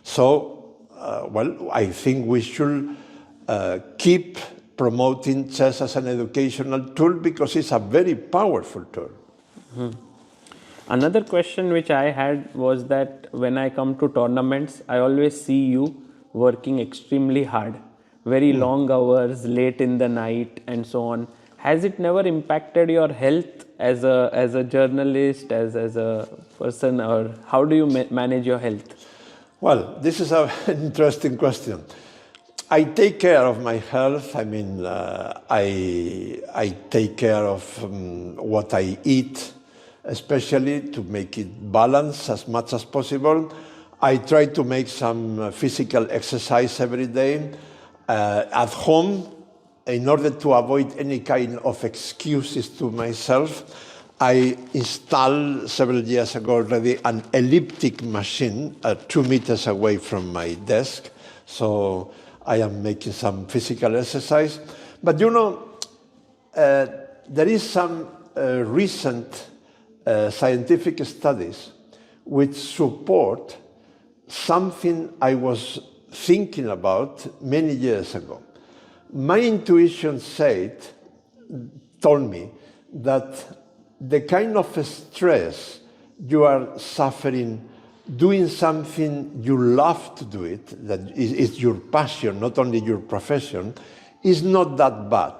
So, I think we should keep promoting chess as an educational tool because it's a very powerful tool. Mm-hmm. Another question which I had was that when I come to tournaments, I always see you working extremely hard, very long hours, late in the night, and so on. Has it never impacted your health as a journalist, as a person, or how do you manage your health? Well, this is an interesting question. I take care of my health. I mean, I take care of what I eat, especially to make it balanced as much as possible. I try to make some physical exercise every day. At home, in order to avoid any kind of excuses to myself, I installed several years ago already an elliptic machine 2 meters away from my desk. So I am making some physical exercise. But you know, there is some recent scientific studies which support something I was thinking about many years ago. My intuition told me that the kind of stress you are suffering doing something you love to do it, that is your passion, not only your profession, is not that bad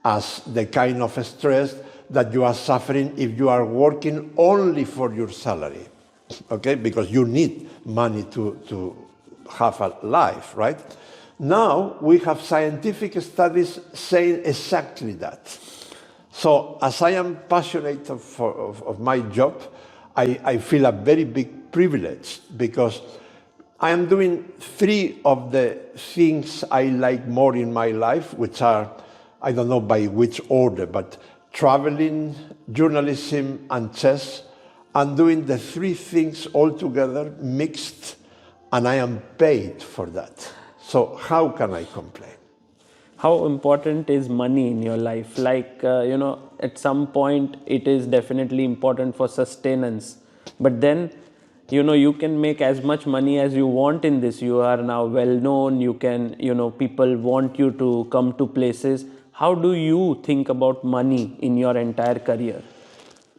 as the kind of stress that you are suffering if you are working only for your salary, okay? Because you need money to have a life, right? Now we have scientific studies saying exactly that. So as I am passionate of my job, I feel a very big privilege because I am doing 3 of the things I like more in my life, which are, I don't know by which order, but traveling, journalism, and chess. I'm doing the 3 things all together, mixed, and I am paid for that. So how can I complain? How important is money in your life? Like, at some point it is definitely important for sustenance. But then, you can make as much money as you want in this. You are now well known. You can, people want you to come to places. How do you think about money in your entire career?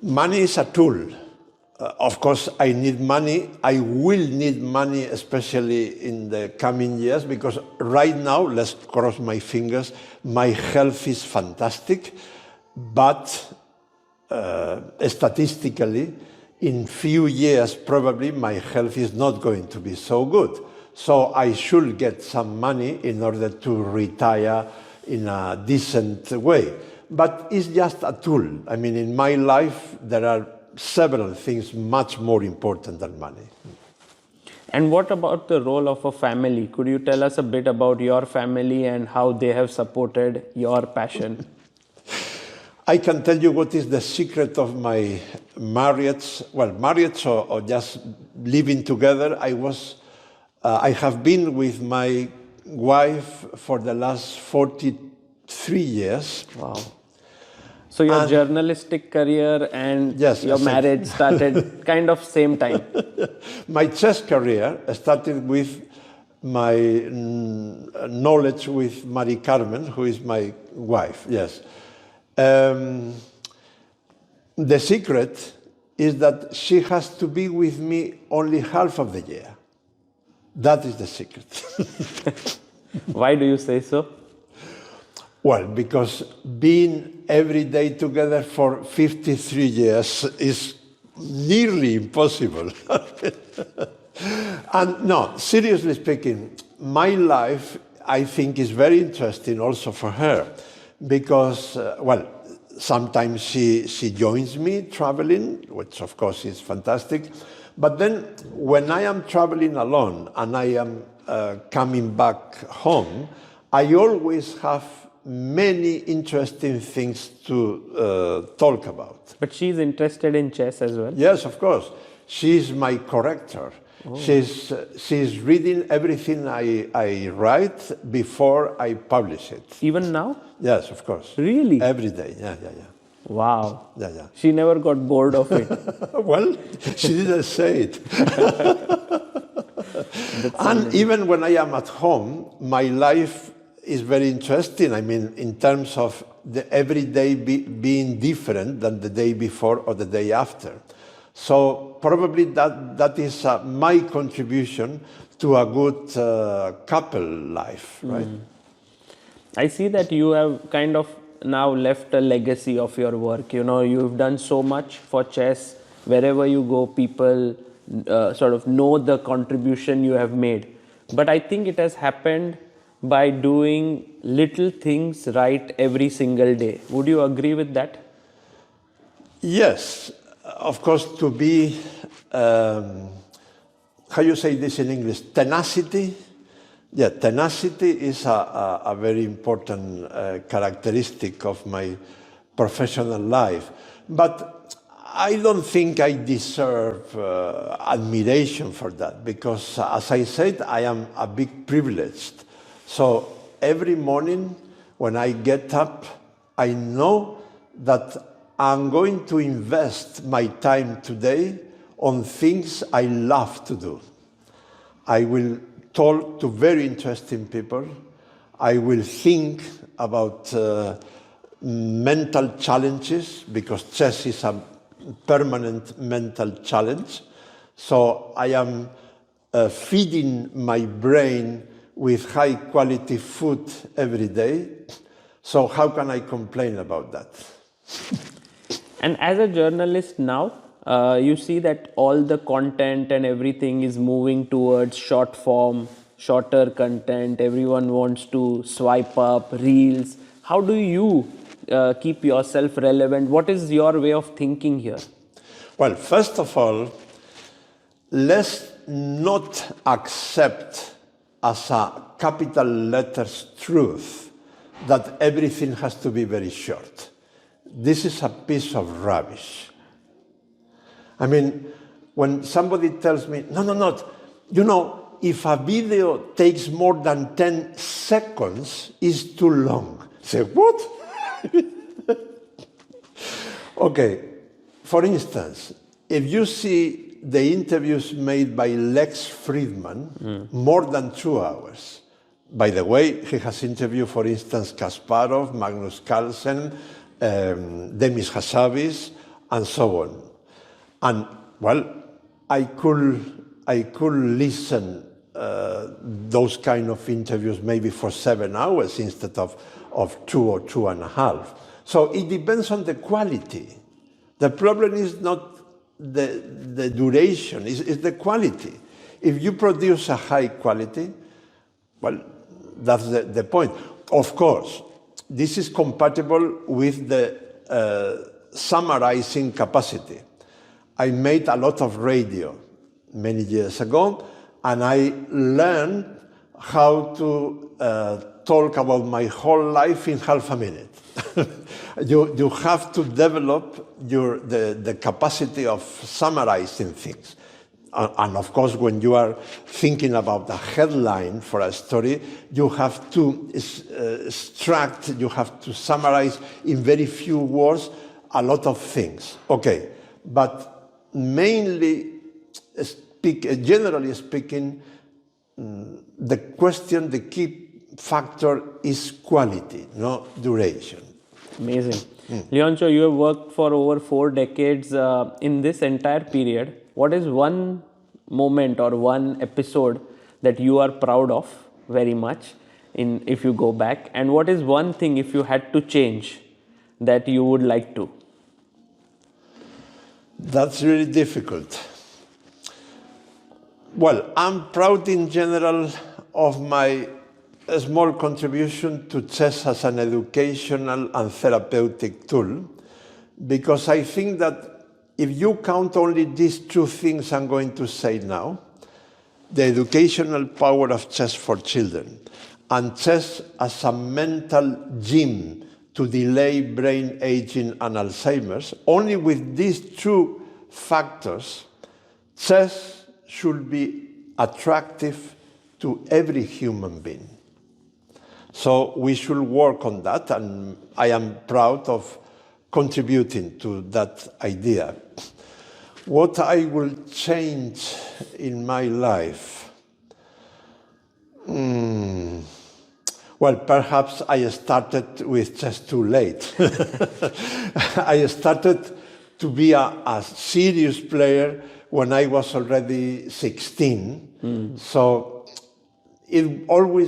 Money is a tool. Of course, I need money. I will need money, especially in the coming years, because right now, let's cross my fingers, my health is fantastic, but statistically, in few years, probably my health is not going to be so good. So I should get some money in order to retire in a decent way. But it's just a tool. I mean, in my life, there are several things much more important than money. And what about the role of a family? Could you tell us a bit about your family and how they have supported your passion? I can tell you what is the secret of my marriage. Well, marriage or just living together. I have been with my wife for the last 43 years. Wow. So your journalistic career and Yes, your marriage started kind of same time. My chess career started with my knowledge with Marie Carmen, who is my wife, yes. The secret is that she has to be with me only half of the year. That is the secret. Why do you say so? Well, because being every day together for 53 years is nearly impossible. And no, seriously speaking, my life, I think, is very interesting also for her because, well, sometimes she joins me traveling, which of course is fantastic. But then when I am traveling alone and I am coming back home, I always have many interesting things to talk about. But she's interested in chess as well? Yes, of course. She's my corrector. Oh. She's reading everything I write before I publish it. Even now? Yes, of course. Really? Every day, yeah. Wow. Yeah. She never got bored of it. Well, she didn't say it. And even when I am at home, my life is very interesting. I mean, in terms of the every day being different than the day before or the day after. So probably that is my contribution to a good couple life, right? I see that you have kind of now left a legacy of your work. You know, you've done so much for chess. Wherever you go, people sort of know the contribution you have made. But I think it has happened by doing little things right every single day. Would you agree with that? Yes. Of course, to be, how you say this in English, tenacity? Yeah, tenacity is a very important characteristic of my professional life. But I don't think I deserve admiration for that because, as I said, I am a bit privileged. So every morning when I get up, I know that I'm going to invest my time today on things I love to do. I will talk to very interesting people. I will think about mental challenges because chess is a permanent mental challenge. So I am feeding my brain with high quality food every day. So how can I complain about that? And as a journalist now, you see that all the content and everything is moving towards short form, shorter content. Everyone wants to swipe up, reels. How do you keep yourself relevant? What is your way of thinking here? Well, first of all, let's not accept as a capital letters truth that everything has to be very short. This is a piece of rubbish. I mean, when somebody tells me, no, you know, if a video takes more than 10 seconds, it's too long. I say, what? Okay, for instance, if you see the interviews made by Lex Friedman, more than 2 hours. By the way, he has interviewed, for instance, Kasparov, Magnus Carlsen, Demis Hassabis, and so on. And, well, I could listen those kind of interviews maybe for 7 hours instead of 2 or 2.5. So it depends on the quality. The problem is not the duration, it's the quality. If you produce a high quality, well, that's the point. Of course, this is compatible with the summarizing capacity. I made a lot of radio many years ago, and I learned how to talk about my whole life in half a minute. You have to develop the capacity of summarizing things. and of course, when you are thinking about a headline for a story, you have to extract, you have to summarize in very few words a lot of things. Okay, but mainly, generally speaking, the key factor is quality, not duration. Amazing. Leontxo, you have worked for over 4 decades. In this entire period, what is one moment or one episode that you are proud of very much if you go back? And what is one thing, if you had to change, that you would like to? That's really difficult. Well, I'm proud in general of my small contribution to chess as an educational and therapeutic tool, because I think that if you count only these 2 things I'm going to say now, the educational power of chess for children and chess as a mental gym to delay brain aging and Alzheimer's, only with these 2 factors, chess should be attractive to every human being. So we should work on that, and I am proud of contributing to that idea. What I will change in my life? Well, perhaps I started with chess too late. I started to be a serious player when I was already 16. So it will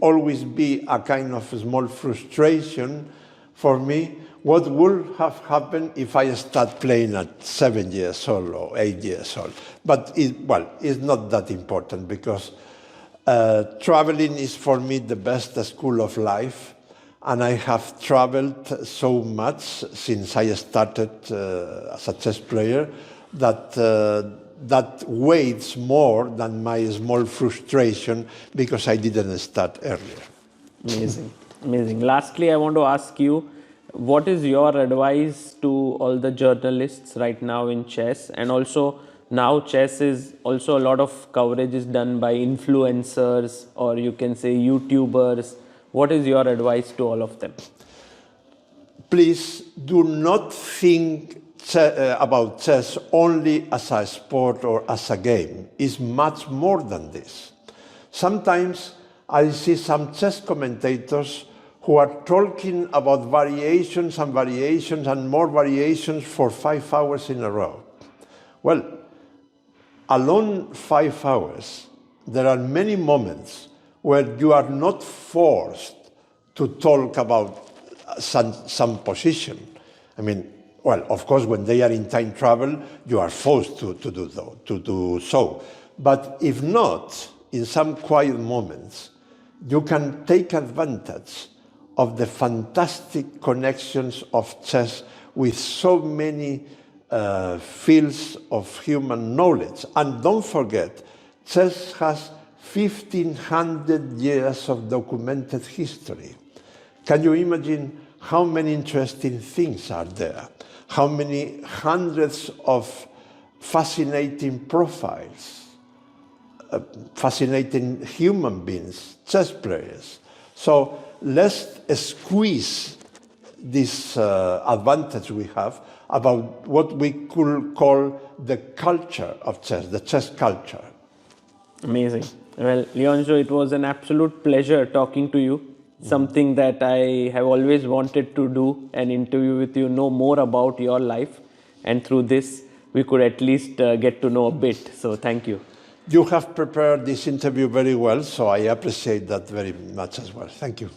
always be a kind of small frustration for me. What would have happened if I start playing at 7 years old or 8 years old? But it's not that important, because traveling is for me the best school of life, and I have traveled so much since I started as a chess player that weighs more than my small frustration because I didn't start earlier. Amazing, amazing. Lastly, I want to ask you, what is your advice to all the journalists right now in chess? And also, now chess is also a lot of coverage is done by influencers, or you can say YouTubers. What is your advice to all of them? Please do not think about chess only as a sport or as a game. It's much more than this. Sometimes I see some chess commentators who are talking about variations and variations and more variations for 5 hours in a row. Well, alone 5 hours, there are many moments where you are not forced to talk about some position. I mean, well, of course, when they are in time travel, you are forced to do so. But if not, in some quiet moments, you can take advantage of the fantastic connections of chess with so many fields of human knowledge. And don't forget, chess has 1,500 years of documented history. Can you imagine how many interesting things are there? How many hundreds of fascinating profiles, fascinating human beings, chess players. So let's squeeze this advantage we have about what we could call the culture of chess, the chess culture. Amazing. Well, Leontxo, it was an absolute pleasure talking to you. Something that I have always wanted to do, an interview with you, know more about your life. And through this, we could at least get to know a bit. So thank you. You have prepared this interview very well, so I appreciate that very much as well. Thank you.